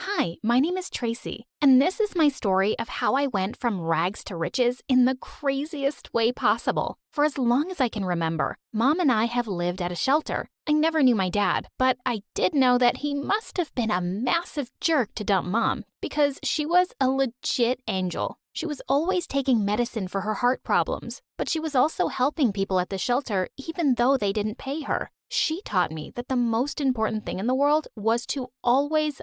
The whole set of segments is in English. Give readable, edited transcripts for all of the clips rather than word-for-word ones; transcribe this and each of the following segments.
Hi, my name is Tracy, and this is my story of how I went from rags to riches in the craziest way possible. For as long as I can remember, Mom and I have lived at a shelter. I never knew my dad, but I did know that he must have been a massive jerk to dump Mom because she was a legit angel. She was always taking medicine for her heart problems, but she was also helping people at the shelter even though they didn't pay her. She taught me that the most important thing in the world was to always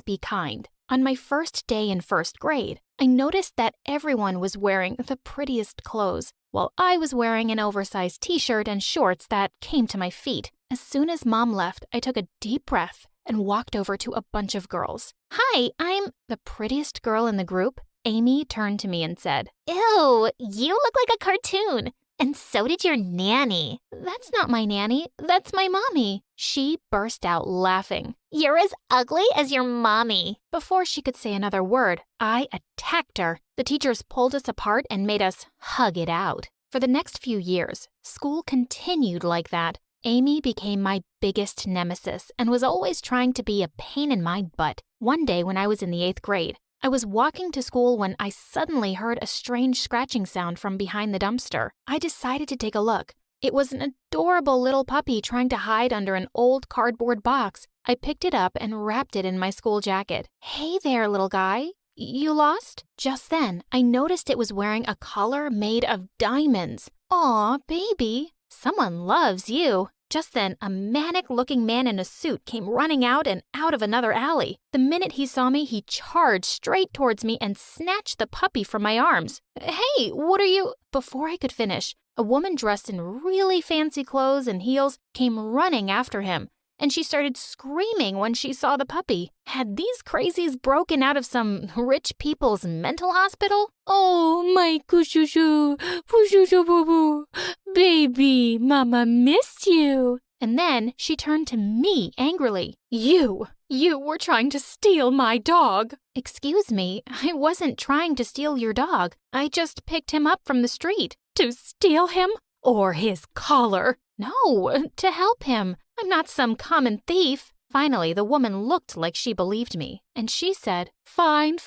be kind. On my first day in first grade, I noticed that everyone was wearing the prettiest clothes, while I was wearing an oversized t-shirt and shorts that came to my feet. As soon as Mom left, I took a deep breath and walked over to a bunch of girls. Hi, I'm the prettiest girl in the group. Amy turned to me and said, Ew, you look like a cartoon. And so did your nanny. That's not my nanny, that's my mommy. She burst out laughing. You're as ugly as your mommy. Before she could say another word, I attacked her. The teachers pulled us apart and made us hug it out. For the next few years, school continued like that. Amy became my biggest nemesis and was always trying to be a pain in my butt. One day when I was in the 8th grade, I was walking to school when I suddenly heard a strange scratching sound from behind the dumpster. I decided to take a look. It was an adorable little puppy trying to hide under an old cardboard box. I picked it up and wrapped it in my school jacket. Hey there, little guy. You lost? Just then, I noticed it was wearing a collar made of diamonds. Aw, baby. Someone loves you. Just then, a manic-looking man in a suit came running out and out of another alley. The minute he saw me, he charged straight towards me and snatched the puppy from my arms. Hey, what are you? Before I could finish, a woman dressed in really fancy clothes and heels came running after him, and she started screaming when she saw the puppy. Had these crazies broken out of some rich people's mental hospital? Oh, my kushushu, pushushu boo boo, baby, mama missed you. And then she turned to me angrily. You were trying to steal my dog. Excuse me, I wasn't trying to steal your dog. I just picked him up from the street. To steal him? Or his collar? No, to help him. I'm not some common thief. Finally, the woman looked like she believed me, and she said, Fine.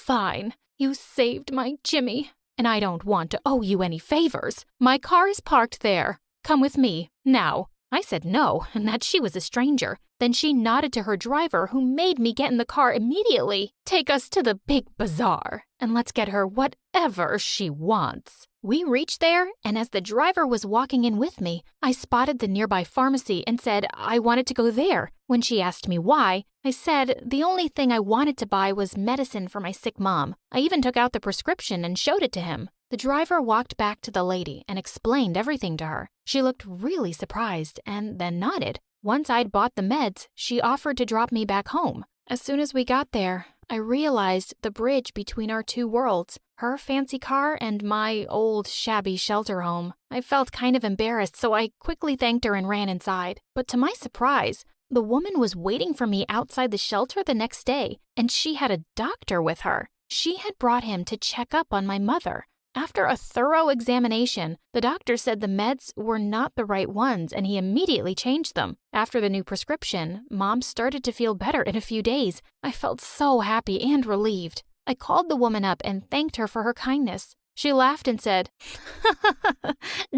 You saved my Jimmy, and I don't want to owe you any favors. My car is parked there. Come with me, now. I said no, and that she was a stranger. Then she nodded to her driver, who made me get in the car immediately. Take us to the big bazaar, and let's get her whatever she wants. We reached there, and as the driver was walking in with me, I spotted the nearby pharmacy and said I wanted to go there. When she asked me why, I said the only thing I wanted to buy was medicine for my sick mom. I even took out the prescription and showed it to him. The driver walked back to the lady and explained everything to her. She looked really surprised and then nodded. Once I'd bought the meds, she offered to drop me back home. As soon as we got there, I realized the bridge between our two worlds, her fancy car and my old shabby shelter home. I felt kind of embarrassed, so I quickly thanked her and ran inside. But to my surprise, the woman was waiting for me outside the shelter the next day, and she had a doctor with her. She had brought him to check up on my mother. After a thorough examination, the doctor said the meds were not the right ones and he immediately changed them. After the new prescription, Mom started to feel better in a few days. I felt so happy and relieved. I called the woman up and thanked her for her kindness. She laughed and said,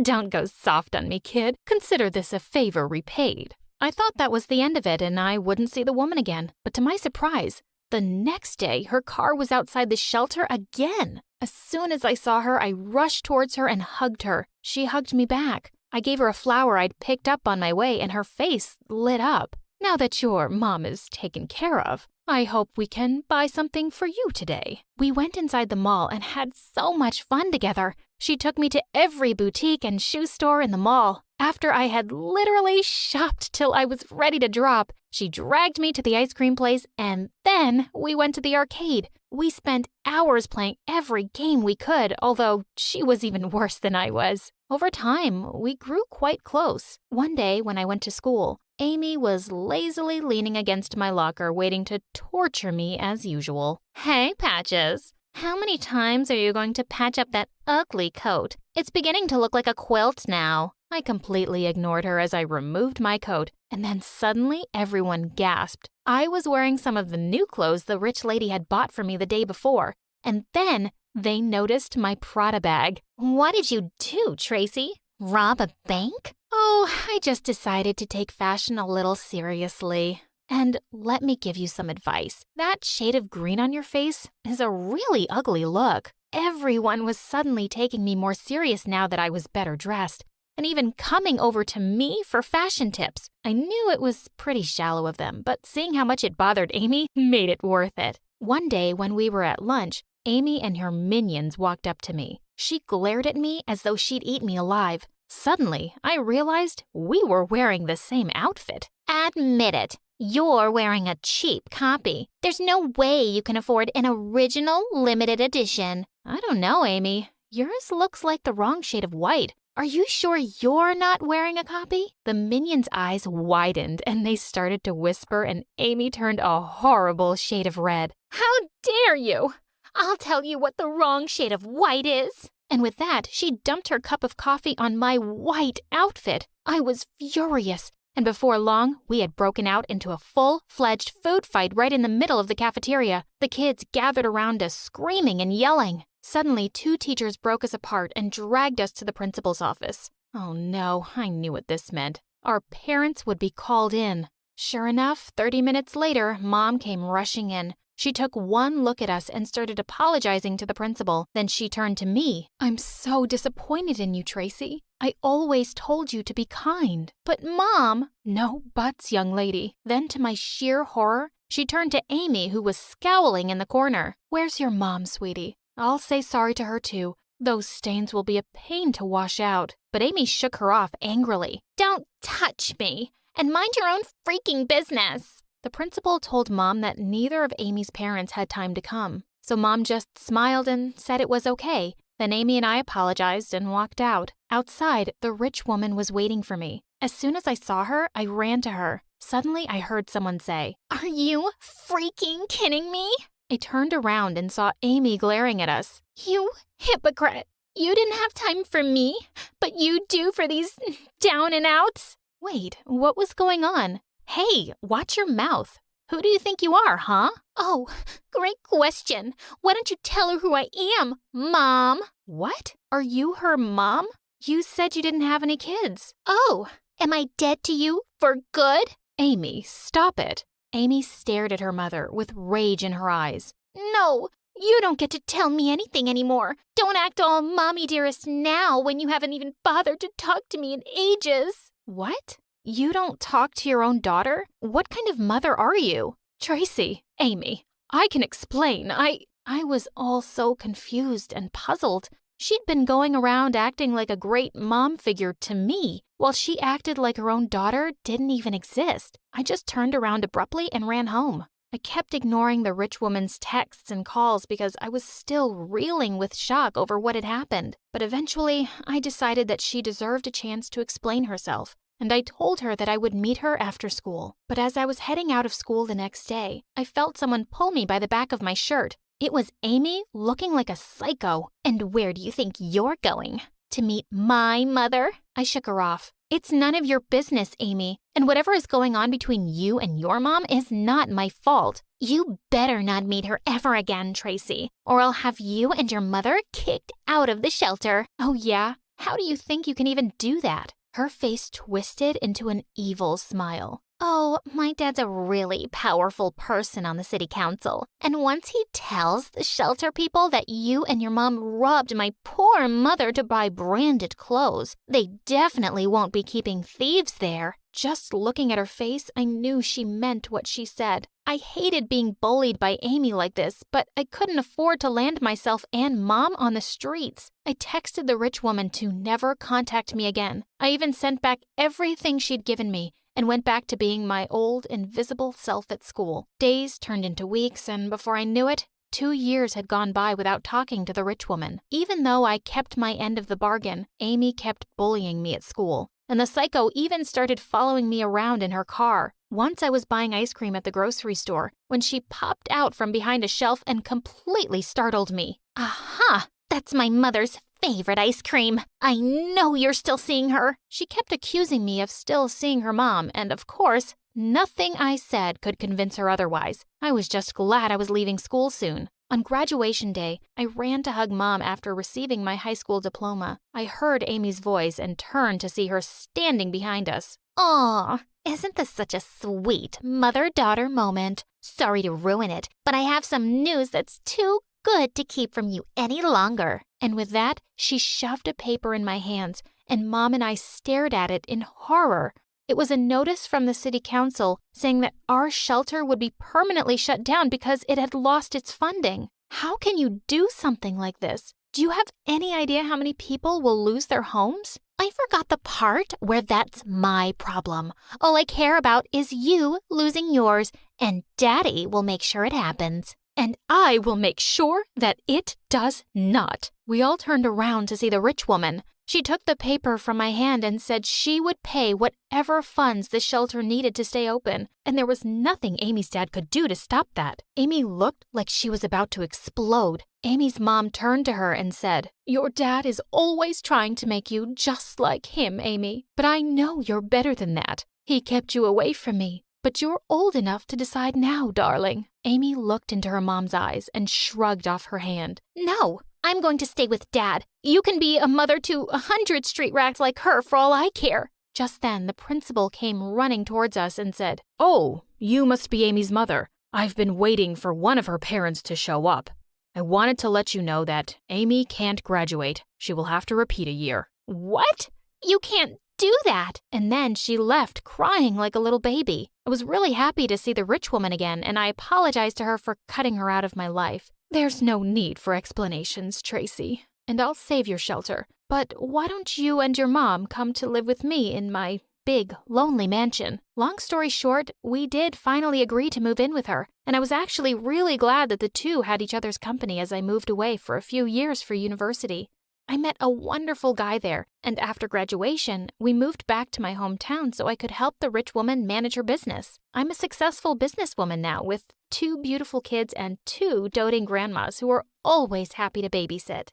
Don't go soft on me, kid. Consider this a favor repaid. I thought that was the end of it and I wouldn't see the woman again. But to my surprise, the next day her car was outside the shelter again. As soon as I saw her, I rushed towards her and hugged her. She hugged me back. I gave her a flower I'd picked up on my way, and her face lit up. Now that your mom is taken care of, I hope we can buy something for you today. We went inside the mall and had so much fun together. She took me to every boutique and shoe store in the mall. After I had literally shopped till I was ready to drop, she dragged me to the ice cream place, and then we went to the arcade. We spent hours playing every game we could, although she was even worse than I was. Over time, we grew quite close. One day when I went to school, Amy was lazily leaning against my locker waiting to torture me as usual. Hey, Patches. How many times are you going to patch up that ugly coat? It's beginning to look like a quilt now. I completely ignored her as I removed my coat, and then suddenly everyone gasped. I was wearing some of the new clothes the rich lady had bought for me the day before, and then they noticed my Prada bag. What did you do, Tracy? Rob a bank? Oh, I just decided to take fashion a little seriously. And let me give you some advice. That shade of green on your face is a really ugly look. Everyone was suddenly taking me more serious now that I was better dressed, and even coming over to me for fashion tips. I knew it was pretty shallow of them, but seeing how much it bothered Amy made it worth it. One day when we were at lunch, Amy and her minions walked up to me. She glared at me as though she'd eat me alive. Suddenly, I realized we were wearing the same outfit. Admit it. You're wearing a cheap copy. There's no way you can afford an original limited edition. I don't know, Amy. Yours looks like the wrong shade of white. Are you sure you're not wearing a copy? The minions' eyes widened and they started to whisper, and Amy turned a horrible shade of red. How dare you! I'll tell you what the wrong shade of white is. And with that, she dumped her cup of coffee on my white outfit. I was furious. And before long, we had broken out into a full-fledged food fight right in the middle of the cafeteria. The kids gathered around us, screaming and yelling. Suddenly, 2 teachers broke us apart and dragged us to the principal's office. Oh no, I knew what this meant. Our parents would be called in. Sure enough, 30 minutes later, Mom came rushing in. She took one look at us and started apologizing to the principal. Then she turned to me. I'm so disappointed in you, Tracy. I always told you to be kind. But Mom— No buts, young lady. Then to my sheer horror, she turned to Amy, who was scowling in the corner. Where's your mom, sweetie? I'll say sorry to her too. Those stains will be a pain to wash out. But Amy shook her off angrily. Don't touch me, and mind your own freaking business. The principal told Mom that neither of Amy's parents had time to come. So Mom just smiled and said it was okay. Then Amy and I apologized and walked out. Outside, the rich woman was waiting for me. As soon as I saw her, I ran to her. Suddenly, I heard someone say, Are you freaking kidding me? I turned around and saw Amy glaring at us. You hypocrite. You didn't have time for me, but you do for these down and outs. Wait, what was going on? Hey, watch your mouth. Who do you think you are, huh? Oh, great question. Why don't you tell her who I am, Mom? What? Are you her mom? You said you didn't have any kids. Oh, am I dead to you for good? Amy, stop it. Amy stared at her mother with rage in her eyes. No, you don't get to tell me anything anymore. Don't act all mommy dearest now when you haven't even bothered to talk to me in ages. What? You don't talk to your own daughter? What kind of mother are you? Tracy, Amy, I can explain. I was all so confused and puzzled. She'd been going around acting like a great mom figure to me, while she acted like her own daughter didn't even exist. I just turned around abruptly and ran home. I kept ignoring the rich woman's texts and calls because I was still reeling with shock over what had happened. But eventually, I decided that she deserved a chance to explain herself. And I told her that I would meet her after school. But as I was heading out of school the next day, I felt someone pull me by the back of my shirt. It was Amy, looking like a psycho. And where do you think you're going? To meet my mother? I shook her off. It's none of your business, Amy. And whatever is going on between you and your mom is not my fault. You better not meet her ever again, Tracy, or I'll have you and your mother kicked out of the shelter. Oh yeah? How do you think you can even do that? Her face twisted into an evil smile. Oh, my dad's a really powerful person on the city council. And once he tells the shelter people that you and your mom robbed my poor mother to buy branded clothes, they definitely won't be keeping thieves there. Just looking at her face, I knew she meant what she said. I hated being bullied by Amy like this, but I couldn't afford to land myself and Mom on the streets. I texted the rich woman to never contact me again. I even sent back everything she'd given me and went back to being my old, invisible self at school. Days turned into weeks, and before I knew it, 2 years had gone by without talking to the rich woman. Even though I kept my end of the bargain, Amy kept bullying me at school. And the psycho even started following me around in her car. Once I was buying ice cream at the grocery store when she popped out from behind a shelf and completely startled me. Aha! That's my mother's favorite ice cream. I know you're still seeing her. She kept accusing me of still seeing her mom, and of course, nothing I said could convince her otherwise. I was just glad I was leaving school soon. On graduation day, I ran to hug Mom after receiving my high school diploma. I heard Amy's voice and turned to see her standing behind us. Aw, isn't this such a sweet mother-daughter moment? Sorry to ruin it, but I have some news that's too good to keep from you any longer. And with that, she shoved a paper in my hands, and Mom and I stared at it in horror. It was a notice from the city council saying that our shelter would be permanently shut down because it had lost its funding. How can you do something like this? Do you have any idea how many people will lose their homes? I forgot the part where that's my problem. All I care about is you losing yours, and Daddy will make sure it happens. And I will make sure that it does not. We all turned around to see the rich woman. She took the paper from my hand and said she would pay whatever funds the shelter needed to stay open, and there was nothing Amy's dad could do to stop that. Amy looked like she was about to explode. Amy's mom turned to her and said, "Your dad is always trying to make you just like him, Amy, but I know you're better than that. He kept you away from me, but you're old enough to decide now, darling." Amy looked into her mom's eyes and shrugged off her hand. No, I'm going to stay with Dad. You can be a mother to 100 street rats like her for all I care. Just then, the principal came running towards us and said, "Oh, you must be Amy's mother. I've been waiting for one of her parents to show up. I wanted to let you know that Amy can't graduate. She will have to repeat a year." What? You can't do that. And then she left crying like a little baby. I was really happy to see the rich woman again, and I apologized to her for cutting her out of my life. "There's no need for explanations, Tracy, and I'll save your shelter. But why don't you and your mom come to live with me in my big, lonely mansion?" Long story short, we did finally agree to move in with her, and I was actually really glad that the two had each other's company as I moved away for a few years for university. I met a wonderful guy there, and after graduation, we moved back to my hometown so I could help the rich woman manage her business. I'm a successful businesswoman now with 2 beautiful kids and 2 doting grandmas who are always happy to babysit.